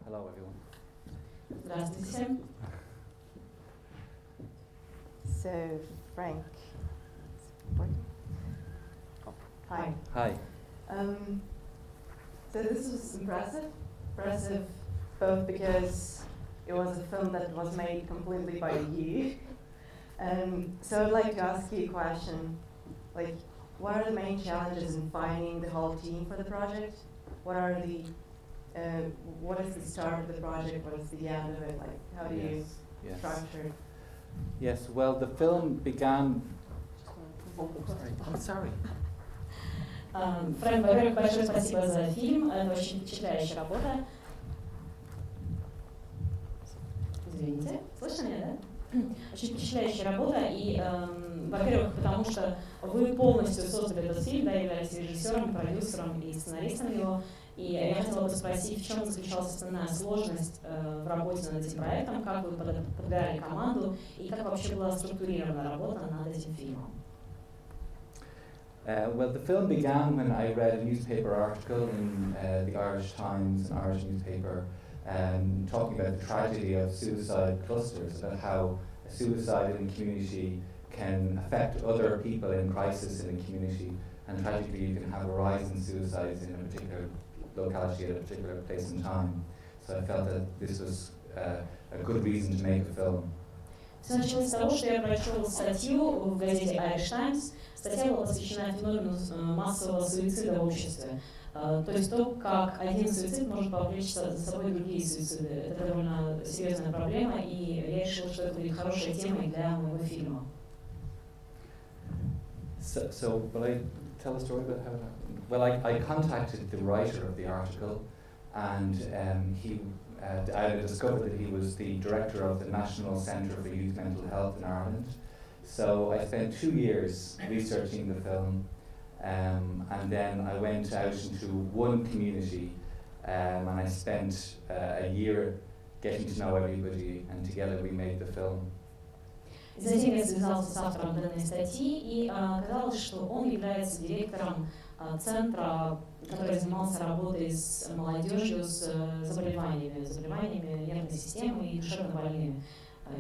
Hello, everyone. Здравствуйте. So, Frank. Hi. Hi. So this was impressive. Impressive both because it was a film that was made completely by you. So I'd like to ask you a question. Like, what are the main challenges in finding the whole team for the project? What is the start of the project? What is the end of it? Like, how do you structure it? Yes, well, the film began... I'm sorry. Фрэнк, во-первых, большое спасибо за фильм. Это очень впечатляющая работа. Извините, слышно меня, да? Очень впечатляющая работа. И, во-первых, потому что вы полностью создали этот фильм, да, являетесь режиссером, продюсером и сценаристом его. И я хотела бы спросить, в чем заключалась основная сложность в работе над этим проектом, как вы подбирали команду и как вообще была структурирована работа над этим фильмом? Well, the film began when I read a newspaper article in the Irish Times, an Irish newspaper, talking about the tragedy of suicide clusters, about how a suicide in a community can affect other people in crisis in a community, and tragically you can have a rise in suicides in a particular locality at a particular place and time. So I felt that this was a good reason to make a film. Все началось с того, что я прочел статью в газете Irish Times. Статья была посвящена феномену массового суицида в обществе. То есть то, как один суицид может повлечь за собой другие суициды. Это довольно серьезная проблема, и я решила, что это будет хорошей темой для моего фильма. So will I tell a story about how it happened? Well, I contacted the writer of the article, and I discovered that he was the director of the National Centre for Youth Mental Health in Ireland. So I spent 2 years researching the film, and then I went out into one community, and I spent a year getting to know everybody, and together we made the film. Затем я связался с автором данной статьи, и оказалось, что он является директором центра, который занимался работой с молодежью с заболеваниями нервной системы и душевно больными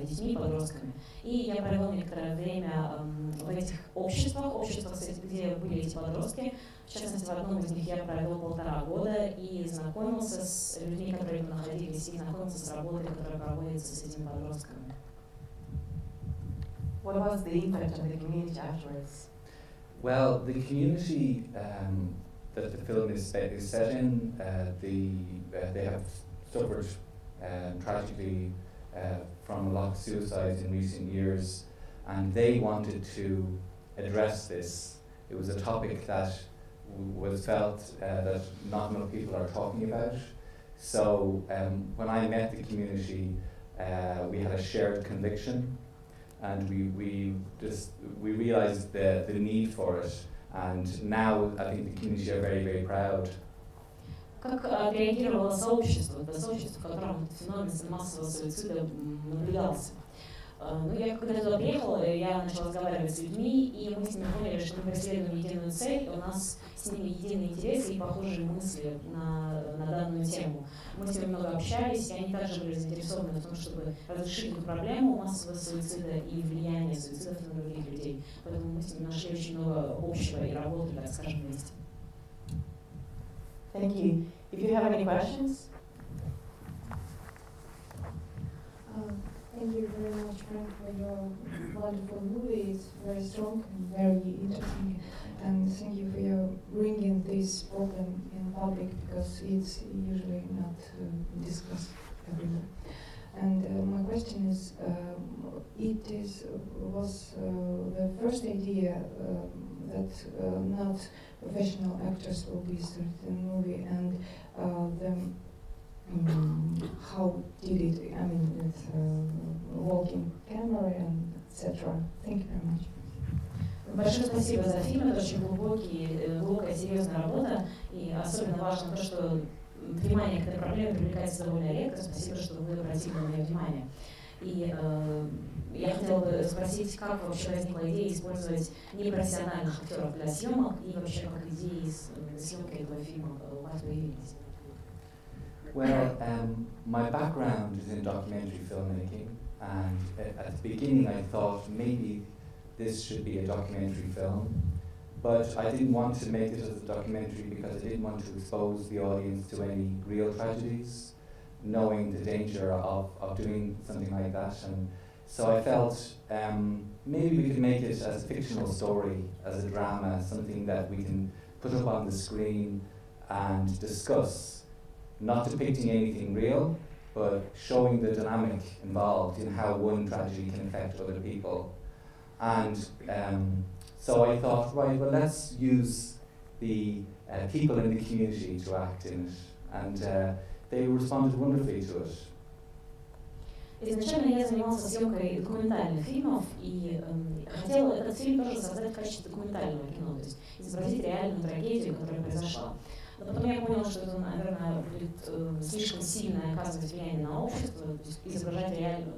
детьми, подростками. И я провел некоторое время в этих обществах, где были эти подростки. В частности, в одном из них я провел 1,5 года и знакомился с людьми, которые там находились, и знакомился с работой, которая проводится с этими подростками. What was the impact on the community afterwards? Well, the community that the film is set in, they have suffered tragically from a lot of suicides in recent years, and they wanted to address this. It was a topic that was felt that not enough people are talking about. So when I met the community, we had a shared conviction, and we realized the need for it, and now I think the community are very, very proud. Как реагировало сообщество, это сообщество, в котором феномен массового суицида наблюдался. Ну, я когда туда приехала, я начала разговаривать с людьми, и мы с ними поняли, что мы преследуем единую цель, у нас с ними единые интересы и похожие мысли на данную тему. Мы с ними много общались, и они также были заинтересованы в том, чтобы разрешить эту проблему массового суицида и влияния суицидов на других людей. Поэтому мы с ними нашли очень много общего и работали, так скажем, вместе. Thank you. If you have any questions? Thank you very much, Frank, for your wonderful movie. It's very strong and very interesting. And thank you for your bringing this problem in public, because it's usually not discussed everywhere. And my question is, was the first idea that not professional actors will be started in the movie, and how did it, I mean, with walking camera and etc. Thank you very much. Большое спасибо за фильм, это очень глубокая, серьезная работа, и особенно важно то, что внимание к этой проблеме привлекается довольно редко. Спасибо, что вы обратили на нее внимание. И я хотела бы спросить, как вообще возникла идея использовать непрофессиональных актеров для съемок, и вообще как идеи съемки этого фильма у вас появились? Well, my background is in documentary filmmaking, and at the beginning I thought maybe this should be a documentary film, but I didn't want to make it as a documentary because I didn't want to expose the audience to any real tragedies, knowing the danger of doing something like that. And so I felt maybe we could make it as a fictional story, as a drama, something that we can put up on the screen and discuss, not depicting anything real, but showing the dynamic involved in how one tragedy can affect other people. And so I thought, right, well, let's use the people in the community to act in it. And they responded wonderfully to it. Изначально я занимался съемкой документальных фильмов и хотела этот фильм тоже создать в качестве документального кино, то есть изобразить реальную трагедию, которая произошла. Но потом я поняла, что это, наверное, будет слишком сильно оказывать влияние на общество, то есть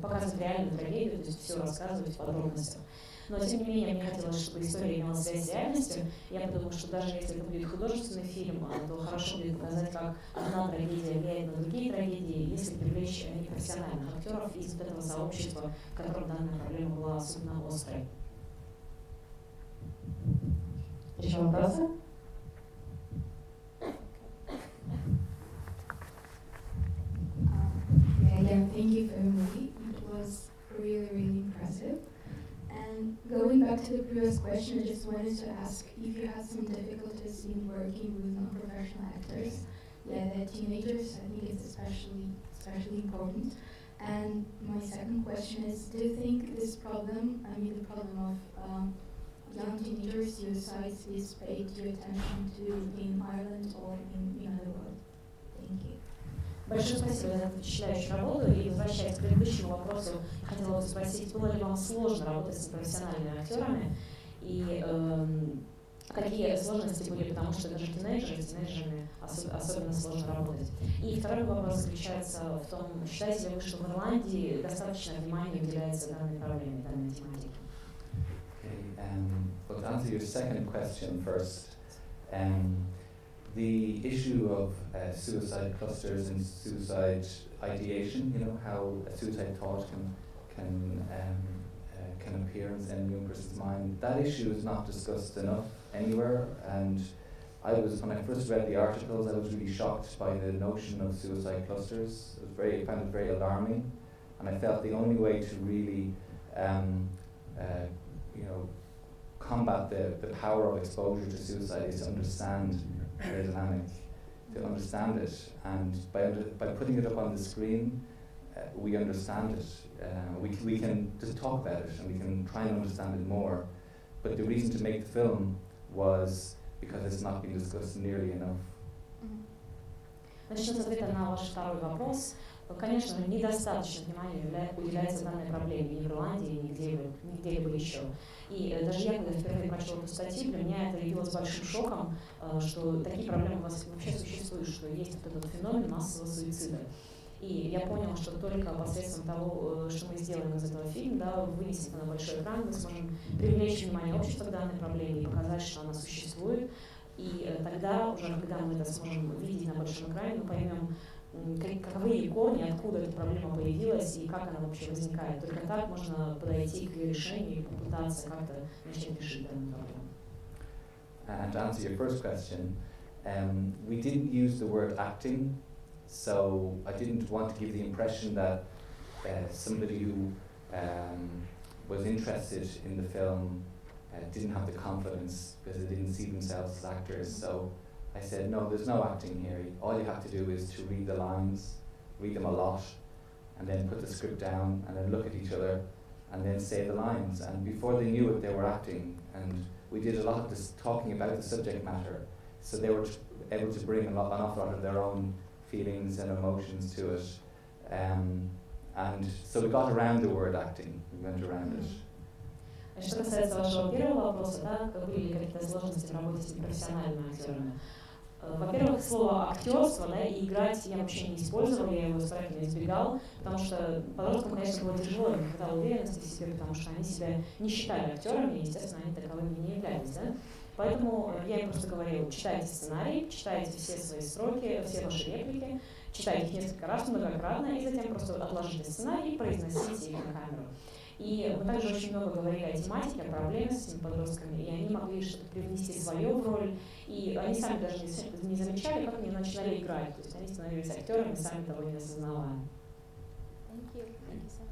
показывать реальную трагедию, то есть все рассказывать в подробностях. Но, тем не менее, мне хотелось, чтобы история имела связь с реальностью. Я подумала, что даже если это будет художественный фильм, то хорошо будет показать, как одна трагедия влияет на другие трагедии, если привлечь непрофессиональных актеров из этого сообщества, в котором данная проблема была особенно острой. Еще вопросы? Again, thank you for the movie. It was really, really impressive. And going back to the previous question, I just wanted to ask if you had some difficulties in working with non-professional actors. Yeah, they're teenagers. I think it's especially important. And my second question is, do you think this problem, the problem of young teenagers suicides, is paid due attention to in Ireland or in other world? Thank you. Большое спасибо за эту впечатляющую работу. И возвращаясь к предыдущему вопросу, хотела бы спросить, было ли вам сложно работать с профессиональными актерами? И какие сложности были, потому что даже с тинейджерами особенно сложно работать. И второй вопрос заключается в том, считаете ли вы, что в Ирландии достаточно внимания уделяется данной проблеме, данной тематике? Well, to answer your second question first, the issue of suicide clusters and suicide ideation, how a suicide thought can appear in a young person's mind, that issue is not discussed enough anywhere. And when I first read the articles, I was really shocked by the notion of suicide clusters. I found it very alarming, and I felt the only way to really combat the power of exposure to suicide is to understand the dynamic, to understand it, and by putting it up on the screen, we understand it. We can just talk about it, and we can try and understand it more. But the reason to make the film was because it's not being discussed nearly enough. Начну с ответа на ваш второй вопрос. Конечно, недостаточно внимания уделяется данной проблеме ни в Ирландии, ни где-либо еще. И даже я, когда впервые прочла эту статью, для меня это явилось большим шоком, что такие проблемы вообще существуют, что есть вот этот феномен массового суицида. И я поняла, что только посредством того, что мы сделаем из этого фильма, вынесем на большой экран, мы сможем привлечь внимание общества к данной проблеме и показать, что она существует. И тогда, уже когда мы это сможем видеть на большом экране, мы поймем, каковы ее корни, откуда эта проблема появилась и как она вообще возникает. Только так можно подойти к ее решению и попытаться как-то начать решить данную проблему. And to answer your first question, we didn't use the word acting, so I didn't want to give the impression that somebody who was interested in the film didn't have the confidence because they didn't see themselves as actors. So I said, no, there's no acting here. All you have to do is to read the lines, read them a lot, and then put the script down, and then look at each other, and then say the lines. And before they knew it, they were acting. And we did a lot of this talking about the subject matter, so they were able to bring an awful lot of their own feelings and emotions to it. And so we got around the word acting. We went around it. Что касается вашего первого вопроса, были ли какие-то сложности в работе с непрофессиональными актерами? Во-первых, слово актерство, и играть я вообще не использовала, я его старательно избегал, потому что подросткам, конечно, было тяжело, не хватало уверенности в себе, потому что они себя не считали актерами, и, естественно, они таковыми не являлись. Поэтому я им просто говорила: читайте сценарий, читайте все свои строки, все ваши реплики, читать их несколько раз, многократно, и затем просто отложить сценарий и произносить их на камеру. И мы также очень много говорили о тематике, о проблемах с этими подростками, и они могли что-то привнести свое в роль, и они сами даже не замечали, как они начинали играть, то есть они становились актерами, сами того не осознавая. Thank you. Thank you so much.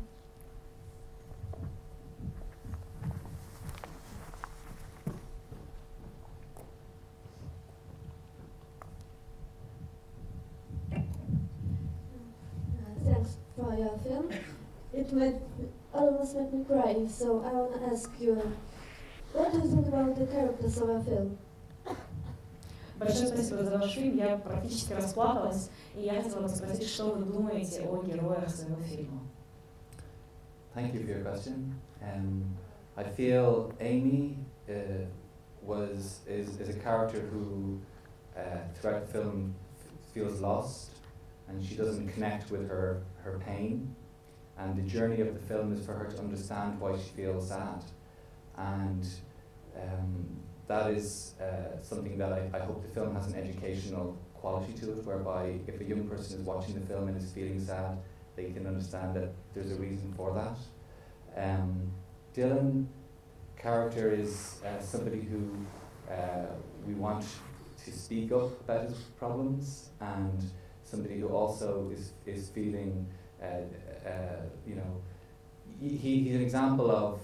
Thanks for your film. It almost made me cry, so I want to ask you, what do you think about the characters of your film? Большое спасибо за ваш фильм, я практически расплакалась, и я хотела бы спросить, что вы думаете о героях своего фильма? Thank you for your question. I feel Amy is a character who throughout the film feels lost, and she doesn't connect with her pain. And the journey of the film is for her to understand why she feels sad. And that is something that I hope the film has an educational quality to it, whereby if a young person is watching the film and is feeling sad, they can understand that there's a reason for that. Dylan character is somebody who we want to speak up about his problems, and somebody who also is feeling, you know, he's an example of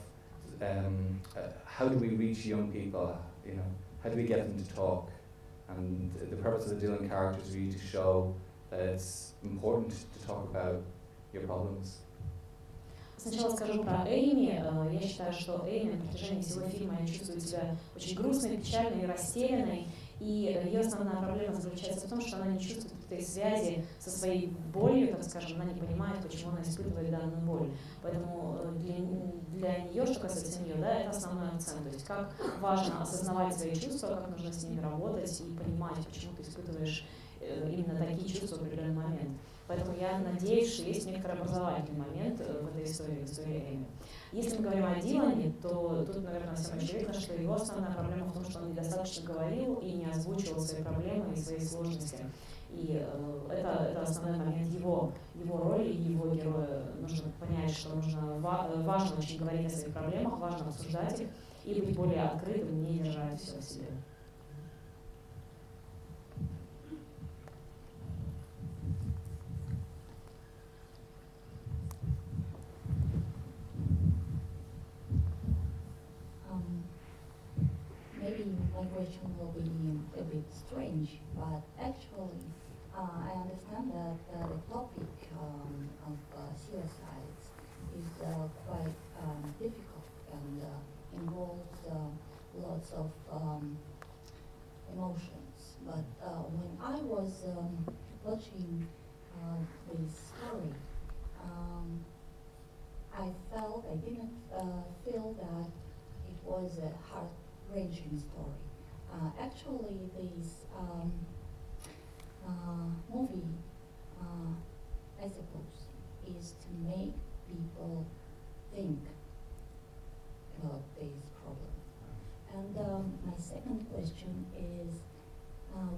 how do we reach young people, you know, how do we get them to talk? And the purpose of the Dylan character is really to show that it's important to talk about your problems. Сначала скажу про Эйми. Я считаю, что Эйми на протяжении всего фильма чувствует себя очень грустной, печальной и растерянной. И ее основная проблема заключается в том, что она не чувствует этой связи со своей болью, так скажем, она не понимает, почему она испытывает данную боль. Поэтому для нее, что касается нее, да, это основной акцент. То есть как важно осознавать свои чувства, как нужно с ними работать и понимать, почему ты испытываешь именно такие чувства в определенный момент. Поэтому я надеюсь, что есть некоторый образовательный момент в этой истории Эми. Если мы говорим о Дилане, то тут, наверное, всем очевидно, что его основная проблема в том, что он недостаточно говорил и не озвучивал свои проблемы и свои сложности. И это основной момент его роли и его героя. Нужно понять, что важно очень говорить о своих проблемах, важно обсуждать их и быть более открытым, не держать все в себе. Maybe my question will be a bit strange, but actually I understand that the topic of suicides is quite difficult and involves lots of emotions. But when I was watching this story, I didn't feel that it was a heart-wrenching story. Actually, this movie, I suppose, is to make people think about these problems. And my second question is,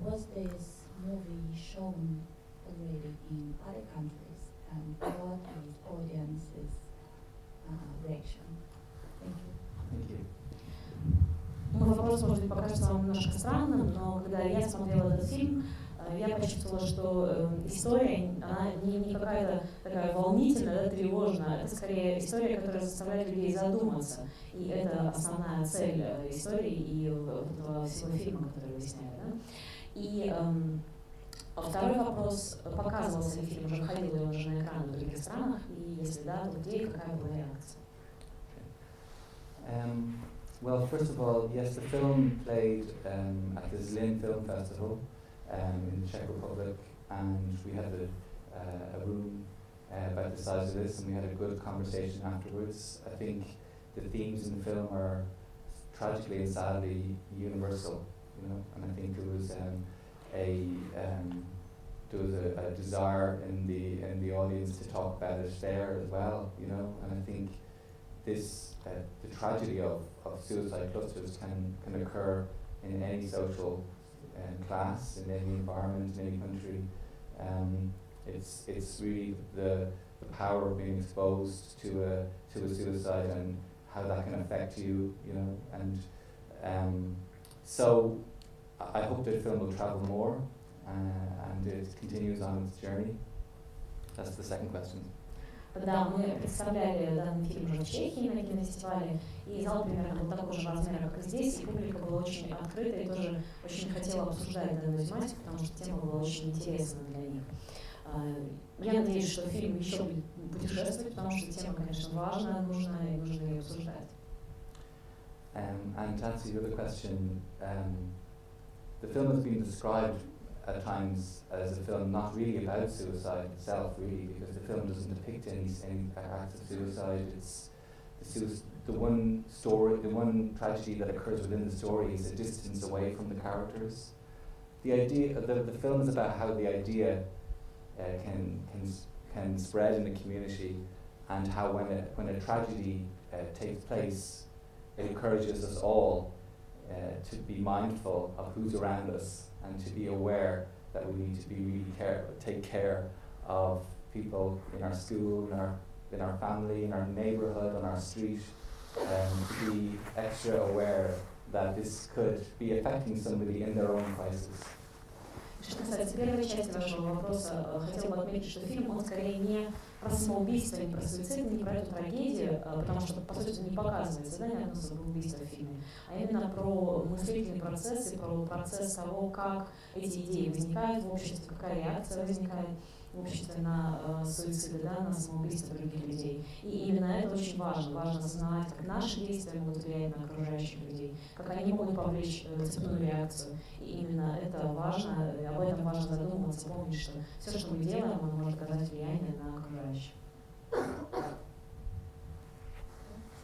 was this movie shown already in other countries, and what is audience's reaction? Thank you. Thank you. Мой вопрос, может быть, покажется вам немножко странным, но когда я смотрела этот фильм, я почувствовала, что история, она не какая-то такая волнительная, да, тревожная, это скорее история, которая заставляет людей задуматься. И это основная цель истории и этого всего фильма, который вы сняли. Да? И второй вопрос, показывался ли фильм, уже ходил ли он уже на экраны в других странах, и если да, то где и какая была реакция? Well, first of all, yes, the film played at the Zlin Film Festival in the Czech Republic, and we had a room about the size of this, and we had a good conversation afterwards. I think the themes in the film are tragically and sadly universal, you know, and I think there was a desire in the audience to talk about it there as well, you know, and I think this the tragedy of suicide clusters can occur in any social class, in any environment, in any country. It's really the power of being exposed to a suicide and how that can affect you, you know. And so I hope the film will travel more and it continues on its journey. That's the second question. Когда мы представляли данный фильм уже в Чехии на кинофестивале, и зал примерно был такого же размера, как здесь, и публика была очень открыта и тоже очень хотела обсуждать данную тематику, потому что тема была очень интересна для них. Я надеюсь, что фильм еще будет путешествовать, потому что тема, конечно, важная, нужна и нужно ее обсуждать. And to answer your other question, the film has been described at times as a film not really about suicide itself, really, because the film doesn't depict any acts of suicide. It's the one story, the one tragedy that occurs within the story is a distance away from the characters. The idea, the film is about how the idea can spread in the community, and how when a tragedy takes place, it encourages us all to be mindful of who's around us and to be aware that we need to be really take care of people in our school, in our family, in our neighbourhood, on our street, to be extra aware that this could be affecting somebody in their own crisis. Что касается первой части вашего вопроса, хотел бы отметить, что фильм, он скорее не про самоубийство, не про суицид, не про эту трагедию, потому что, по сути, не показывается, да, ни одно самоубийство в фильме, а именно про мыслительный процесс и про процесс того, как эти идеи возникают в обществе, какая реакция возникает в обществе на суициды, да, на самоубийство других людей. И именно это очень важно. Важно осознавать, как наши действия могут влиять на окружающих людей, как они могут повлечь цепную реакцию. И именно это важно, и об этом важно задумываться, помнить, что все, что мы делаем, оно может оказать влияние на окружающих.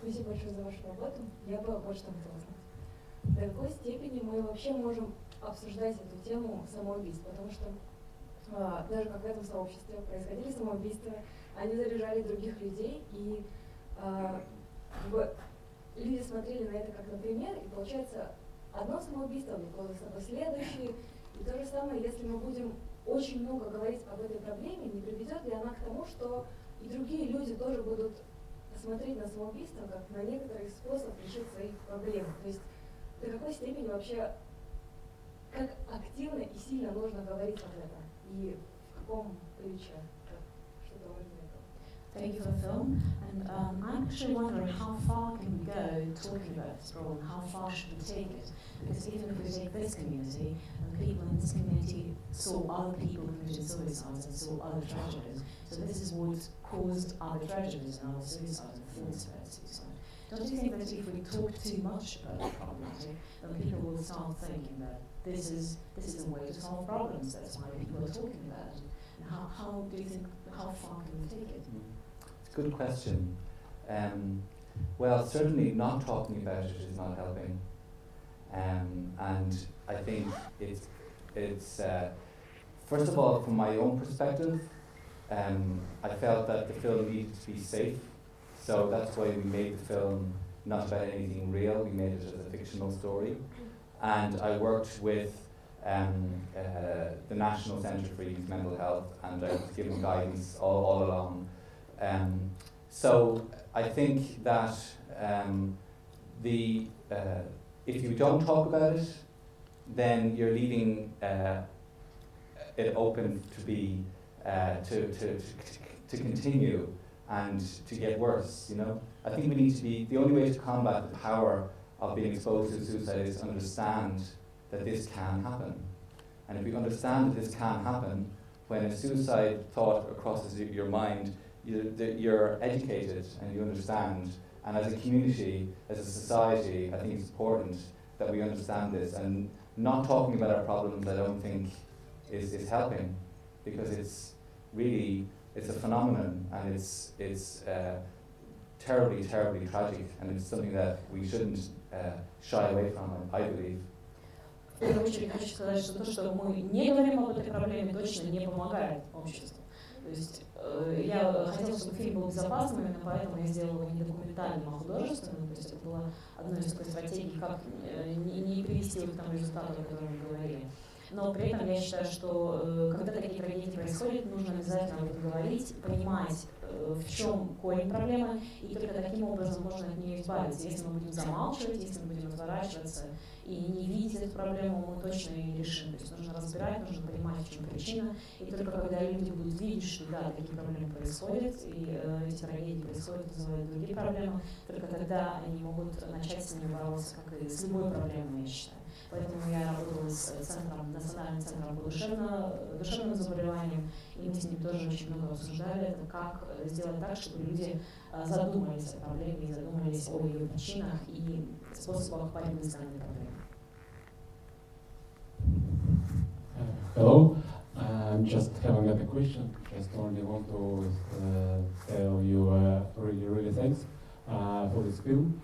Спасибо большое за вашу работу. Я бы вот что хотела знать. До какой степени мы вообще можем обсуждать эту тему самоубийств? Потому что даже как в этом сообществе происходили самоубийства, они заряжали других людей, и люди смотрели на это как на пример, и получается, одно самоубийство влекло за собой следующее, и то же самое, если мы будем очень много говорить об этой проблеме, не приведет ли она к тому, что и другие люди тоже будут смотреть на самоубийство как на некоторый способ решить своих проблем. То есть до какой степени вообще, как активно и сильно нужно говорить об этом, и в каком ключе, что-то вроде этого. Thank you for the film, and I'm actually wondering how far can we go talking about this problem, how far should we take it? Because even if we take this community, and people in this community saw other people committing suicides and saw other tragedies, so this is what caused other tragedies and other suicides and thoughts about suicide. Don't you think that if we talk too much about the problem, then people will start thinking that this is a way to solve problems, that's why people are talking about it? And how do you think, how far can we take it? It's a good question. Well, certainly not talking about it is not helping. And I think it's first of all, from my own perspective, I felt that the film needed to be safe. So that's why we made the film not about anything real, we made it as a fictional story. And I worked with the National Centre for Youth Mental Health, and I was given guidance all along. So I think that if you don't talk about it, then you're leaving it open to be to continue and to get worse. You know, I think we need to be, the only way to combat the power of being exposed to suicide is to understand that this can happen. And if you understand that this can happen, when a suicide thought crosses your mind, you're educated and you understand. And as a community, as a society, I think it's important that we understand this. And not talking about our problems, I don't think, is helping, because it's really, it's a phenomenon, and it's terribly, terribly tragic, and it's something that we shouldn't shy away from, I believe. В первую очередь хочу сказать, что то, что мы не говорим об этой проблеме, точно не помогает обществу. То есть я хотела, чтобы фильм был безопасным, именно поэтому я сделала его не документальным, а художественным. То есть это было одной из такой стратегий, как не привести его к тому результату, о котором мы говорили. но при этом я считаю, что когда такие трагедии происходят, нужно обязательно об этом говорить, понимать, в чем корень проблемы, и только таким образом можно от нее избавиться. Если мы будем замалчивать, если мы будем отворачиваться и не видеть эту проблему, мы точно ее не решим. То есть нужно разбирать, нужно понимать, в чем причина, и только когда люди будут видеть, что да, такие проблемы происходят, и эти трагедии происходят, вызывают другие проблемы, только тогда они могут начать с ними бороться, как и с любой проблемой, я считаю. Поэтому я работала с Национальным центром по душевным заболеваниям, и мы с ним тоже очень много обсуждали, это как сделать так, чтобы люди задумались о проблеме и задумались о ее причинах и способах борьбы с данной проблемой. Hello, I'm just having a question. Just only want to tell you really thanks for this film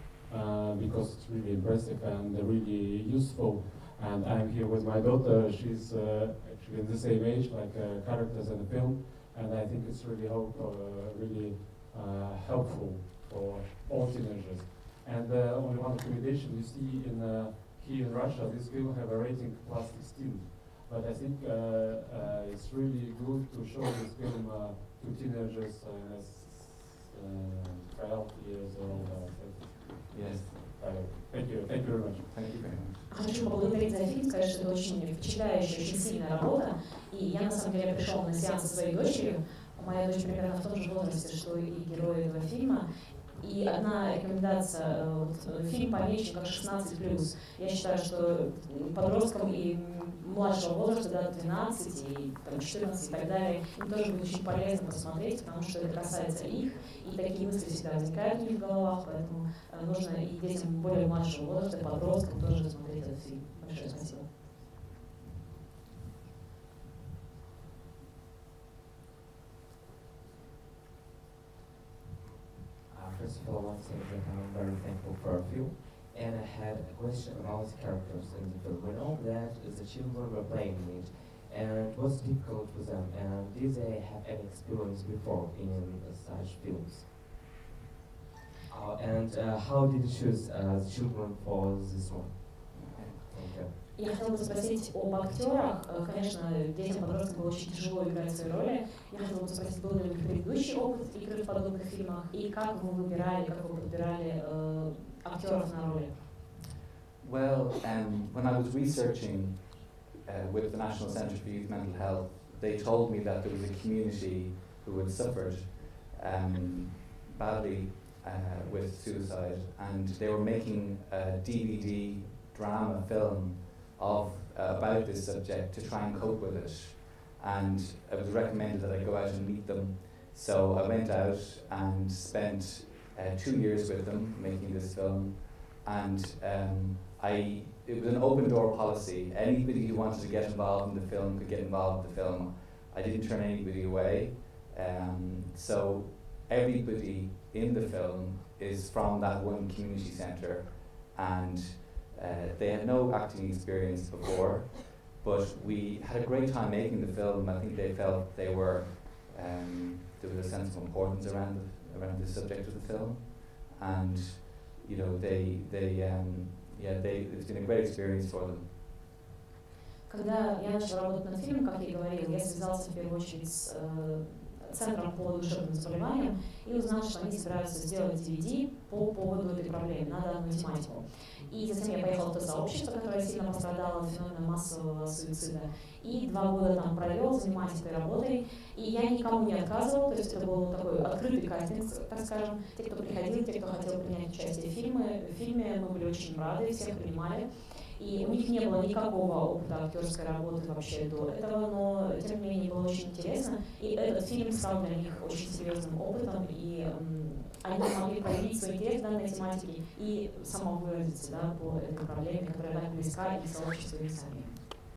because it's really impressive and really useful. And I'm here with my daughter. She's actually in the same age, like characters in the film, and I think it's really helpful for all teenagers. And only one recommendation: you see here in Russia, this film have a rating +16. But I think it's really good to show this film to teenagers as 12 years old. Yes. Thank you very much. Thank you very much. Хочу поблагодарить за фильм, сказать, что это очень впечатляющая, очень сильная работа. И я на самом деле пришел на сеанс со своей дочерью. Моя дочь примерно в том же возрасте, что и герои этого фильма. И одна рекомендация, фильм помечен как 16+. Я считаю, что подросткам и младшего возраста, до 12 и 14 и так далее, им тоже будет очень полезно посмотреть, потому что это касается их, и такие мысли всегда возникают у них в головах, поэтому нужно и детям более младшего возраста, и подросткам тоже смотреть этот фильм. Большое спасибо. First of all, I want to say that I'm very thankful for our film, and I had a question about the characters in the film. We know that the children were playing it, and it was difficult for them, and did they have any experience before in such films? And how did you choose the children for this one? Thank you. Я хотела бы спросить об актерах. Конечно, детям, подросткам было очень тяжело играть свои роли. Я хотела бы спросить, был ли у них предыдущий опыт игры в подобных фильмах, и как вы выбирали, как вы подбирали актеров на роли? Well, when I was researching with the National Centre for Youth Mental Health, they told me that there was a community who had suffered badly with suicide, and they were making a DVD drama film about this subject to try and cope with it. And it was recommended that I go out and meet them. So I went out and spent 2 years with them making this film. And it was an open door policy. Anybody who wanted to get involved in the film could get involved in the film. I didn't turn anybody away. So everybody in the film is from that one community centre, and they had no acting experience before, but we had a great time making the film. I think they felt there was a sense of importance around the subject of the film, and you know it's been a great experience for them. Когда я начала работать над фильмом, как я и говорила, я связался в первую очередь с Центром по душевным заболеваниям и узнала, что они собираются сделать DVD по поводу этой проблемы на данную тематику. И затем я поехала в то сообщество, которое сильно пострадало от феномена массового суицида. И 2 года там провел, занимаясь этой работой. И я никому не отказывала, то есть это был такой открытый кастинг, так скажем. Те, кто приходил, те, кто хотел принять участие в фильме, мы были очень рады, всех принимали. И у них не было никакого опыта актерской работы вообще до этого, но тем не менее было очень интересно. И этот фильм стал для них очень серьезным опытом, и они могли проявить свой интерес в данной тематике и самовыразиться по этой проблеме, которая так близка и сообществу, и сами.